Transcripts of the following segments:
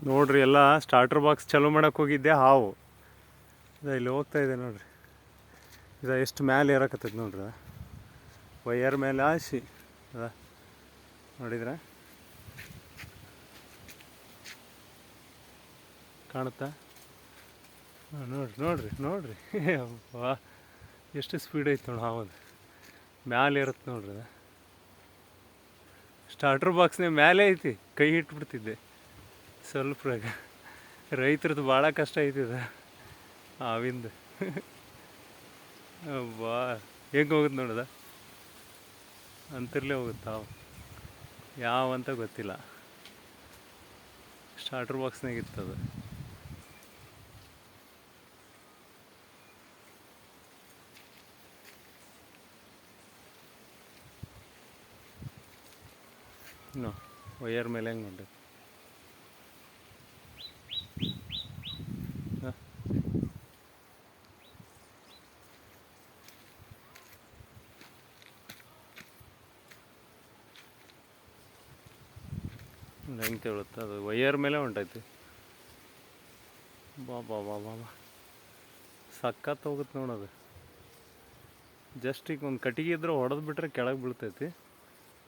ನೋಡ್ರಿ ಎಲ್ಲ starter box ಚಾಲೂ ಮಾಡಕ್ಕೆ ಹೋಗಿದ್ದೆ ಹಾವು ಇಲ್ಲಿ ಹೋಗ್ತಾ ಇದೆ ನೋಡ್ರಿ. ಇದು ಎಷ್ಟು ಮ್ಯಾಲೆ ಏರಕತ್ತೈತೆ ನೋಡ್ರಿ. ವೈಯರ್ ಮೇಲೆ ಆಸಿ ಅದ ನೋಡಿದ್ರೆ ಕಾಣುತ್ತಾ? ನೋಡ್ರಿ ನೋಡ್ರಿ ನೋಡ್ರಿ ವಾ ಎಷ್ಟು ಸ್ಪೀಡ್ ಐತೆ ನೋಡಿ ಹಾವು. ಮ್ಯಾಲೆ ಇರುತ್ತೆ ನೋಡ್ರಿ. ಅದು ಸ್ಟಾರ್ಟರ್ ಬಾಕ್ಸ್ನೇ ಮೇಲೆ ಐತಿ, ಕೈ ಇಟ್ಬಿಡ್ತಿದ್ದೆ ಸ್ವಲ್ಪ. ರೈತರದ್ದು ಭಾಳ ಕಷ್ಟ ಐತಿದ ಹಾವಿಂದ. ಬಾ ಹೆಂಗೆ ಹೋಗುತ್ತೆ ನೋಡದ, ಅಂತರ್ಲೇ ಹೋಗುತ್ತೆ ಹಾವು. ಯಾವಂತ ಗೊತ್ತಿಲ್ಲ, ಸ್ಟಾರ್ಟರ್ ಬಾಕ್ಸ್ನಾಗ ಇರ್ತದೆ. ನೋ ವೈಯರ್ ಮೇಲೆ ಹೆಂಗೆ ಉಂಟು. ಹೆಂಗೆ ತೇಳುತ್ತೆ ಅದು, ವೈಯರ್ ಮೇಲೆ ಹೊಂಟೈತಿ. ಬಾ ಬಾ ಬಾ ಬಾ ಬಾ ಸಖತ್ ಹೋಗುತ್ತೆ ನೋಡೋದು. ಜಸ್ಟ್ ಈಗ ಒಂದು ಕಟ್ಟಿಗೆ ಇದ್ರೆ ಹೊಡೆದು ಬಿಟ್ರೆ ಕೆಳಗೆ ಬೀಳ್ತೈತಿ,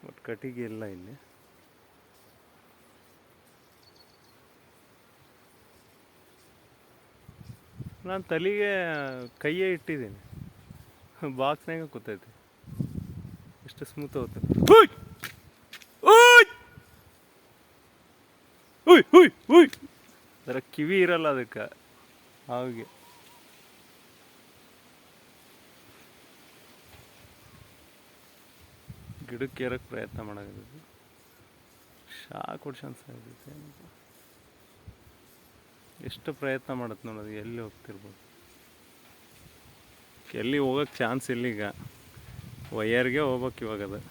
ಬಟ್ ಕಟ್ಟಿಗೆ ಇಲ್ಲ ಇಲ್ಲಿ. ನಾನು ತಲೆಗೆ ಕೈಯೇ ಇಟ್ಟಿದ್ದೀನಿ, ಬಾಕ್ಸ್ನಾಗ ಕೂತೈತಿ. ಎಷ್ಟು ಸ್ಮೂತ್ ಹೋಗ್ತೈತಿ. ಉಯ್ ಉಯ್ ಉಯ್ ಅದರ ಕಿವಿ ಇರಲ್ಲ ಅದಕ್ಕೆ ಹಾವಿಗೆ. ಗಿಡಕ್ಕೆ ಏರಕ್ಕೆ ಪ್ರಯತ್ನ ಮಾಡಾಕತ್ತೈತಿ. ಶಾಕ್ ಹೊಡ್ಸಂತ ಸಾಕೈತಿ. ಎಷ್ಟು ಪ್ರಯತ್ನ ಮಾಡತ್ತೆ ನೋಡೋದು, ಎಲ್ಲಿ ಹೋಗ್ತಿರ್ಬೋದು. ಎಲ್ಲಿ ಹೋಗೋಕ್ಕೆ ಚಾನ್ಸ್ ಇಲ್ಲ ಈಗ, ವೈಯರ್ಗೆ ಹೋಗ್ಬೇಕು ಇವಾಗ. ಅದು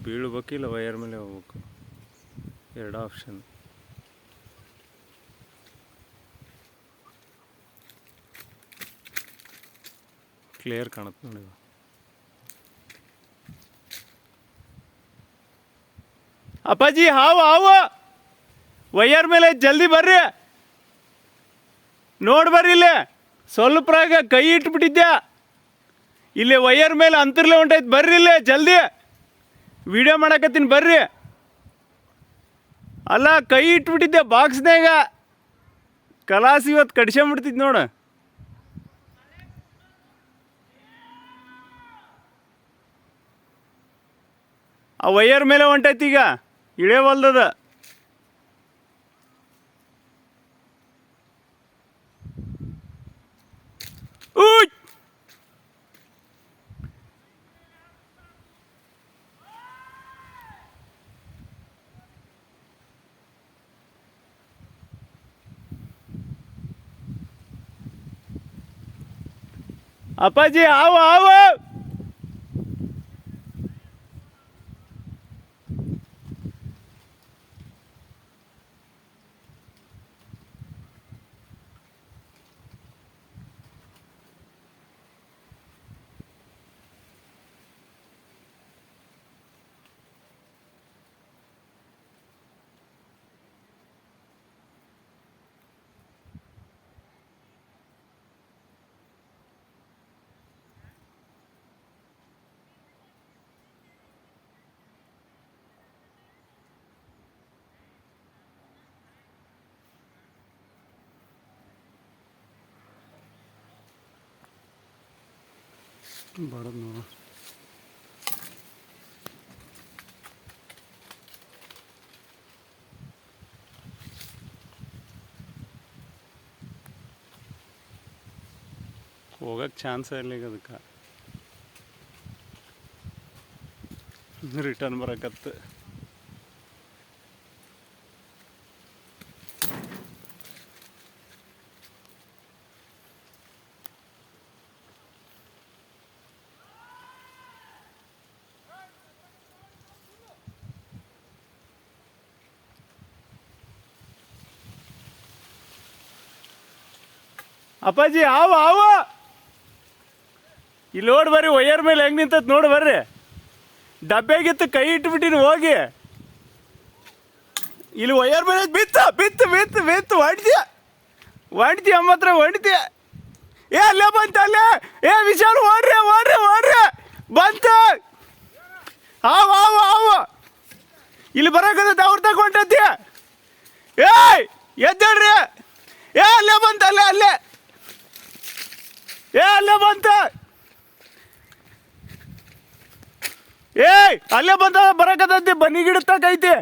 ಬೀಳ್ಬೇಕಿಲ್ಲ ವೈಯರ್ ಮೇಲೆ ಹೋಗ್ಬೇಕು, ಎರಡು ಆಪ್ಷನ್. ಕ್ಲಿಯರ್ ಕಾಣುತ್ತೆ ನೋಡಿ. ಅಪ್ಪಾಜಿ ಹಾವು ಹಾವು ವೈಯರ್ ಮೇಲೆ ಜಲ್ದಿ ಬರ್ರಿ, ನೋಡಿ ಬರ್ರಿ. ಇಲ್ಲೇ ಸ್ವಲ್ಪ್ರಾಗ ಕೈ ಇಟ್ಬಿಟ್ಟಿದ್ದೆ, ಇಲ್ಲಿ ವೈಯರ್ ಮೇಲೆ ಅಂತರ್ಲೆ ಹೊಂಟೈತೆ. ಬರ್ರಿ ಇಲ್ಲೇ ಜಲ್ದಿ, ವಿಡಿಯೋ ಮಾಡಕತ್ತೀನಿ ಬರ್ರಿ. ಅಲ್ಲ ಕೈ ಇಟ್ಬಿಟ್ಟಿದ್ದೆ ಬಾಕ್ಸ್ನಾಗ, ಕಲಾಸಿ ಇವತ್ತು ಕಡ್ಸ್ಕೊಂಬಿಡ್ತಿದ್ ನೋಡು. ಆ ವೈಯರ್ ಮೇಲೆ ಹೊಂಟೈತಿ, ಈಗ ಇಳಿಯವಲ್ದದ. ಅಪ್ಪಾಜಿ ಹಾವು ಹಾವು ಬರೋದು ನೋಡು. ಹೋಗಕ್ಕೆ ಚಾನ್ಸೇ ಇಲ್ಲ ಈಗ ಅದಕ್ಕೆ, ರಿಟರ್ನ್ ಬರಕತ್ತೆ. ಅಪ್ಪಾಜಿ ಹಾವು ಇಲ್ಲಿ ನೋಡಿ ಬರ್ರಿ, ವೈಯರ್ ಮೇಲೆ ಹೆಂಗೆ ನಿಂತತ್ ನೋಡಿ ಬರ್ರಿ. ಡಬ್ಬೆಗಿತ್ತು ಕೈ ಇಟ್ಬಿಟ್ಟಿನಿ ಹೋಗಿ. ಇಲ್ಲಿ ವೈಯರ್ ಮೇಲೆ ಬಿತ್ತು ಹೊಡ್ತೀಯ ಮಾತ್ರ ಹೊಡ್ತೀಯ. ಅಲ್ಲೇ ಬಂತ ಅಲ್ಲೇ. ವಿಶಾಲ್ ಓಡ್ರಿ ಬಂತು. ಹಾವು ಇಲ್ಲಿ ಬರಕತ್ತ ಅವ್ರು ತಗೊಂಡತಿ. ಎದ್ದೇಳ್ರಿ. ಅಲ್ಲೇ ಬಂತ ಅಲ್ಲೇ ಬಂತ. ಅಲ್ಲೇ ಬಂತ ಬರಕತ್ತೈತಿ, ಬನ್ನಿ ಗಿಡತ್ತೈತಿ.